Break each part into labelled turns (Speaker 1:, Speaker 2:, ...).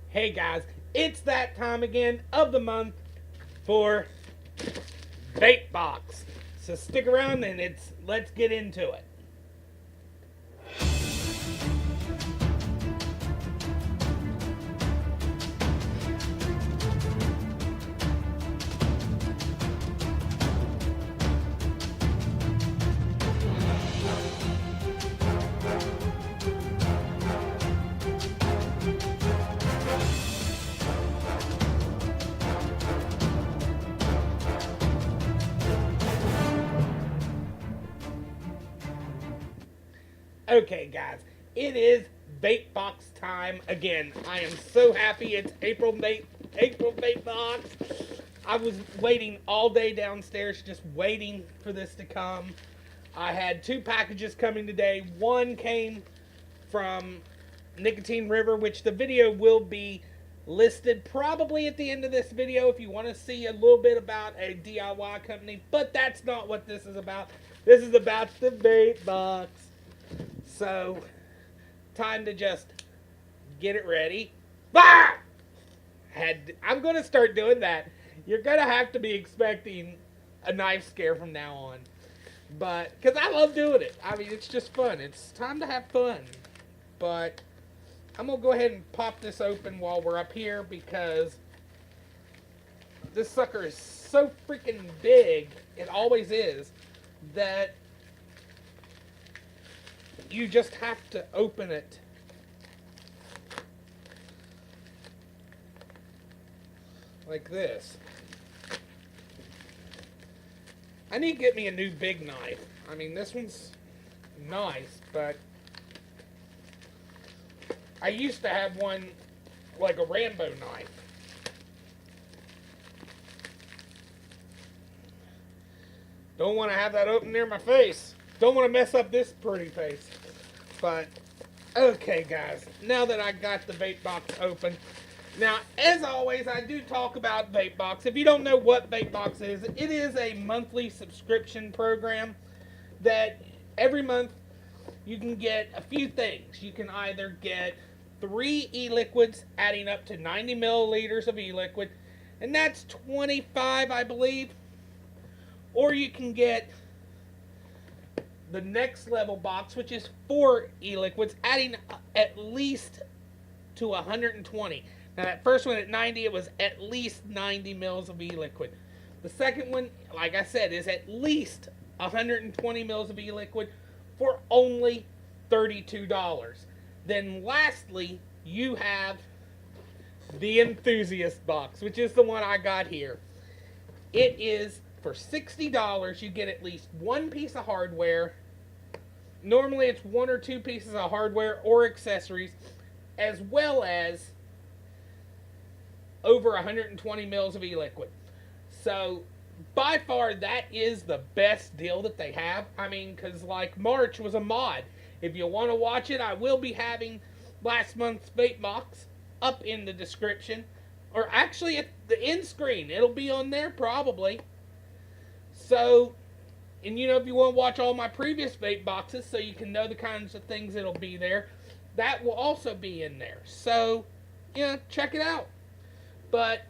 Speaker 1: Hey guys, it's that time again of the month for Vapebox. So stick around and let's get into it. Okay guys, it is Vapebox time again. I am so happy it's April Vapebox. I was waiting all day downstairs just waiting for this to come. I had two packages coming today. One came from Nicotine River, which the video will be listed probably at the end of this video if you want to see a little bit about a DIY company, but that's not what this is about. This is about the vape box. So, time to just get it ready. Ah! I'm going to start doing that. You're going to have to be expecting a knife scare from now on. But, because I love doing it. I mean, it's just fun. It's time to have fun. But, I'm going to go ahead and pop this open while we're up here because this sucker is so freaking big, it always is, that you just have to open it like this. I need to get me a new big knife. I mean, this one's nice, but I used to have one like a Rambo knife. Don't want to have that open near my face. Don't want to mess up this pretty face. But, okay guys, now that I got the vape box open, now as always I do talk about Vapebox. If you don't know what Vapebox is, it is a monthly subscription program that every month you can get a few things. You can either get 3 e-liquids adding up to 90 milliliters of e-liquid, and that's 25 I believe, or you can get the next level box, which is 4 e-liquids, adding at least to 120. Now that first one at 90, it was at least 90 mils of e-liquid. The second one, like I said, is at least 120 mils of e-liquid for only $32. Then lastly, you have the enthusiast box, which is the one I got here. It is for $60, you get at least one piece of hardware. Normally it's 1 or 2 pieces of hardware or accessories, as well as over 120 mils of e-liquid. So by far that is the best deal that they have. I mean, because like March was a mod. If you want to watch it, I will be having last month's vape box up in the description, or actually at the end screen. It'll be on there probably. So, and you know, if you want to watch all my previous vape boxes so you can know the kinds of things that'll be there, that will also be in there. So, yeah, check it out. But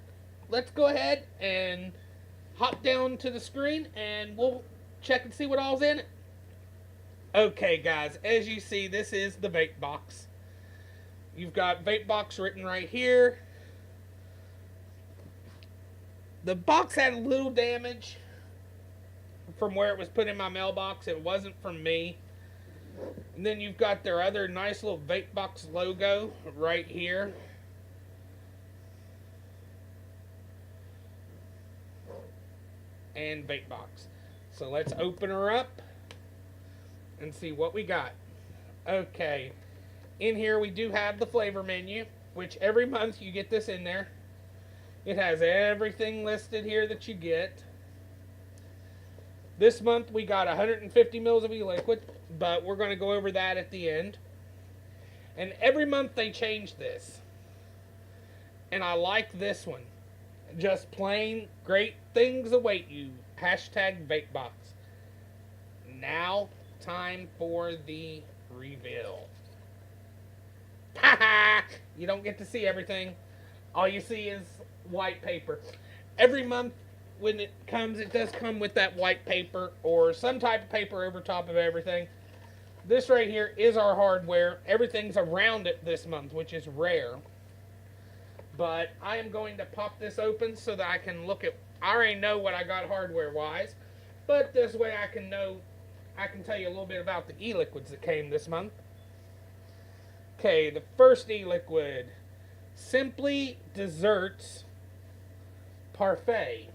Speaker 1: let's go ahead and hop down to the screen and we'll check and see what all's in it. Okay, guys, as you see, this is the vape box. You've got vape box written right here. The box had a little damage from where it was put in my mailbox. It wasn't from me. And then you've got their other nice little Vapebox logo right here. And Vapebox. So let's open her up and see what we got. Okay. In here we do have the flavor menu, which every month you get this in there. It has everything listed here that you get. This month we got 150 mils of e-liquid, but we're going to go over that at the end. And every month they change this. And I like this one. Just plain great things await you. Hashtag Vapebox. Now, time for the reveal. Haha! You don't get to see everything. All you see is white paper. Every month when it comes, it does come with that white paper or some type of paper over top of everything. This right here is our hardware. Everything's around it this month, which is rare. But I am going to pop this open so that I can look at, I already know what I got hardware wise, but this way I can tell you a little bit about the e-liquids that came this month. Okay, the first e-liquid, Simply Desserts Parfait.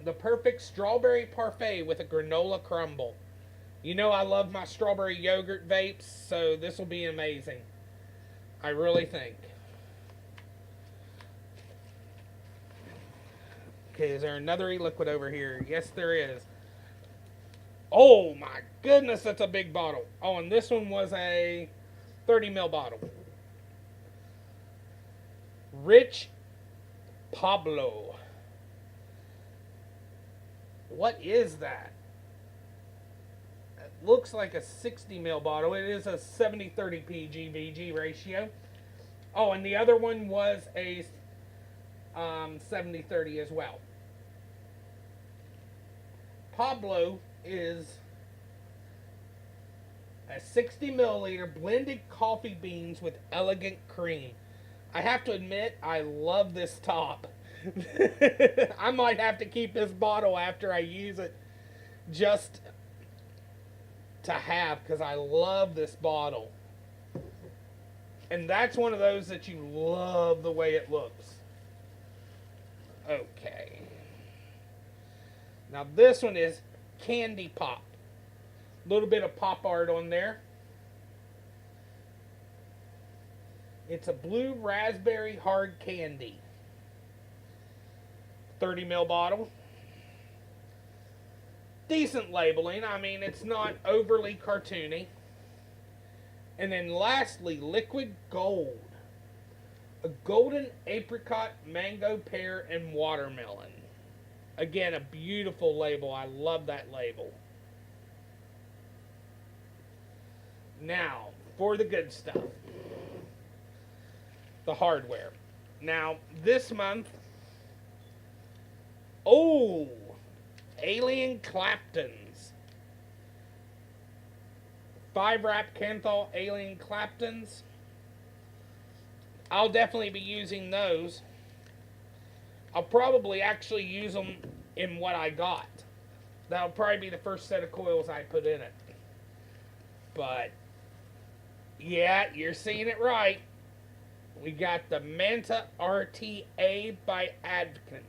Speaker 1: The perfect strawberry parfait with a granola crumble. You know I love my strawberry yogurt vapes, so this will be amazing. I really think. Okay, is there another e-liquid over here? Yes, there is. Oh my goodness, that's a big bottle. Oh, and this one was a 30 ml bottle. Rich Pablo. What is that? It looks like a 60 ml bottle. It is a 70-30 PG-VG ratio. Oh, and the other one was a 70-30 as well. Pablo is a 60 milliliter blended coffee beans with elegant cream. I have to admit, I love this top. I might have to keep this bottle after I use it just to have, because I love this bottle. And that's one of those that you love the way it looks. Okay. Now this one is Candy Pop. A little bit of pop art on there. It's a blue raspberry hard candy. 30 ml bottle. Decent labeling. I mean, it's not overly cartoony. And then lastly, Liquid Gold. A golden apricot, mango, pear, and watermelon. Again, a beautiful label. I love that label. Now, for the good stuff. The hardware. Now, this month, oh, Alien Claptons. 5-wrap Canthal Alien Claptons. I'll definitely be using those. I'll probably actually use them in what I got. That'll probably be the first set of coils I put in it. But, yeah, you're seeing it right. We got the Manta RTA by Advocacy.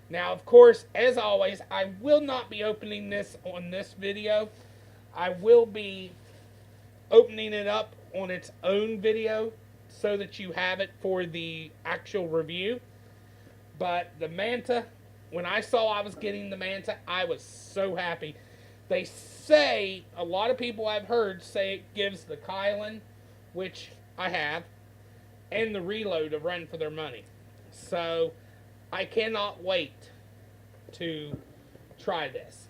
Speaker 1: Now, of course, as always, I will not be opening this on this video. I will be opening it up on its own video so that you have it for the actual review. But the Manta, when I saw I was getting the Manta, I was so happy. They say, a lot of people I've heard say it gives the Kylan, which I have, and the Reload a run for their money. So, I cannot wait to try this.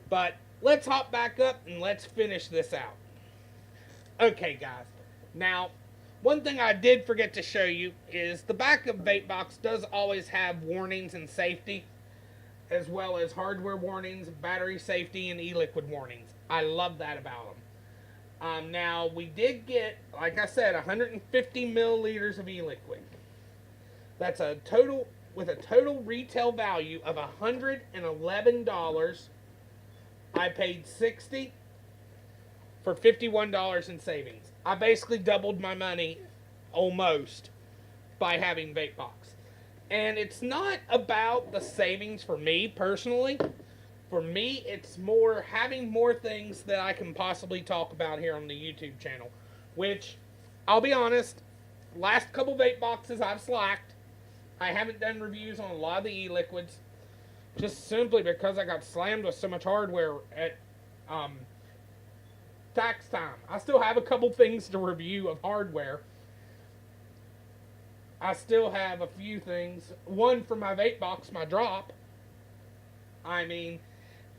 Speaker 1: But let's hop back up and let's finish this out. Okay, guys. Now, one thing I did forget to show you is the back of Vapebox does always have warnings and safety, as well as hardware warnings, battery safety, and e-liquid warnings. I love that about them. Now, we did get, like I said, 150 milliliters of e-liquid. That's a total, with a total retail value of $111. I paid $60 for $51 in savings. I basically doubled my money, almost, by having Vapebox. And it's not about the savings for me, personally. For me, it's more having more things that I can possibly talk about here on the YouTube channel. Which, I'll be honest, last couple vape boxes I've slacked. I haven't done reviews on a lot of the e-liquids. Just simply because I got slammed with so much hardware at tax time. I still have a couple things to review of hardware. I still have a few things. One for my vape box, my drop. I mean,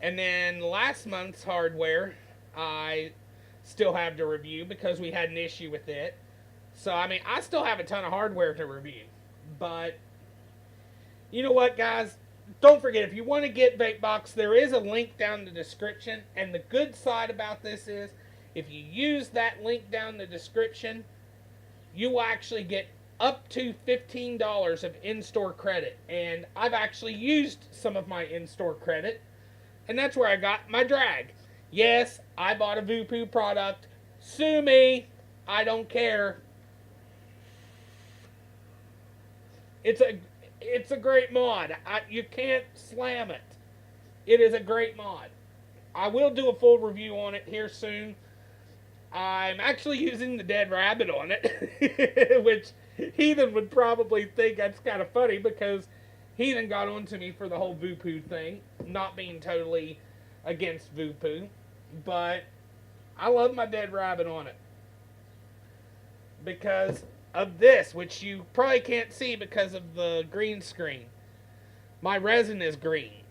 Speaker 1: and then last month's hardware, I still have to review because we had an issue with it. So, I mean, I still have a ton of hardware to review. But, you know what, guys? Don't forget, if you want to get Vapebox, there is a link down in the description. And the good side about this is, if you use that link down in the description, you will actually get up to $15 of in-store credit. And I've actually used some of my in-store credit. And that's where I got my drag. Yes, I bought a Vapoo product. Sue me. I don't care. It's a great mod. You can't slam it. It is a great mod. I will do a full review on it here soon. I'm actually using the dead rabbit on it, which Heathen would probably think that's kind of funny because Heathen got onto me for the whole Vapoo thing, not being totally against Vapoo, but I love my dead rabbit on it because of this, which you probably can't see because of the green screen. My resin is green,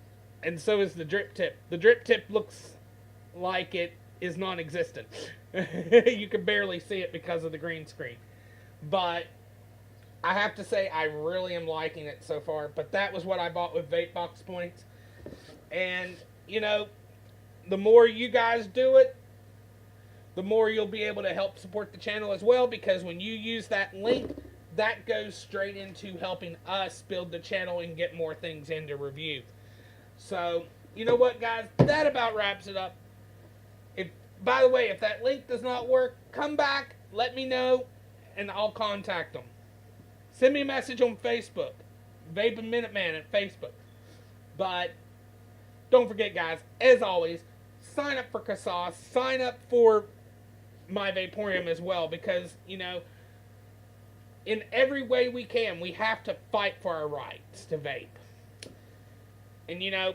Speaker 1: and so is the drip tip. The drip tip looks like it is non-existent. You can barely see it because of the green screen. But I have to say, I really am liking it so far. But that was what I bought with Vapebox points. And, you know, the more you guys do it, the more you'll be able to help support the channel as well. Because when you use that link, that goes straight into helping us build the channel and get more things into review. So, you know what, guys? That about wraps it up. By the way, if that link does not work, come back, let me know, and I'll contact them. Send me a message on Facebook. Vaping Minuteman at Facebook. But don't forget, guys, as always, sign up for Casas. Sign up for my Vaporium as well, because, you know, in every way we can, we have to fight for our rights to vape. And, you know,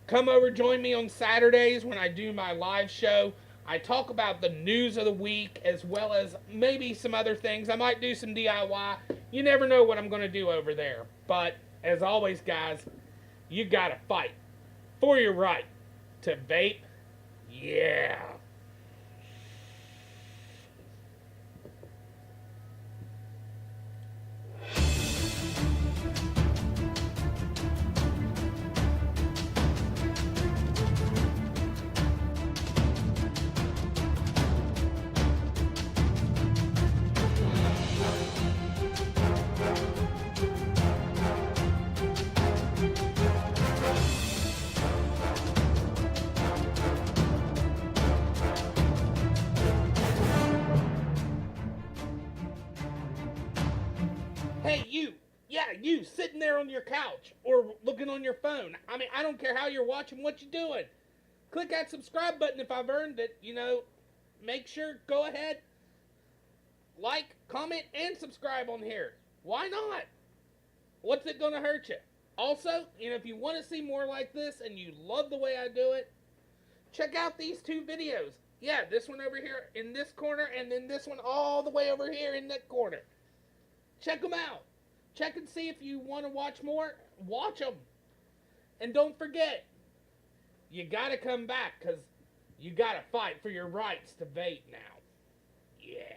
Speaker 1: come over, join me on Saturdays when I do my live show. I talk about the news of the week as well as maybe some other things. I might do some DIY. You never know what I'm going to do over there. But as always, guys, you got to fight for your right to vape. Yeah. Hey, you. Yeah, you sitting there on your couch or looking on your phone. I mean, I don't care how you're watching, what you doing. Click that subscribe button if I've earned it. You know, make sure, go ahead, like, comment, and subscribe on here. Why not? What's it going to hurt you? Also, you know, if you want to see more like this and you love the way I do it, check out these two videos. Yeah, this one over here in this corner and then this one all the way over here in that corner. Check them out. Check and see if you want to watch more. Watch them. And don't forget, you got to come back because you got to fight for your rights to vape now. Yeah.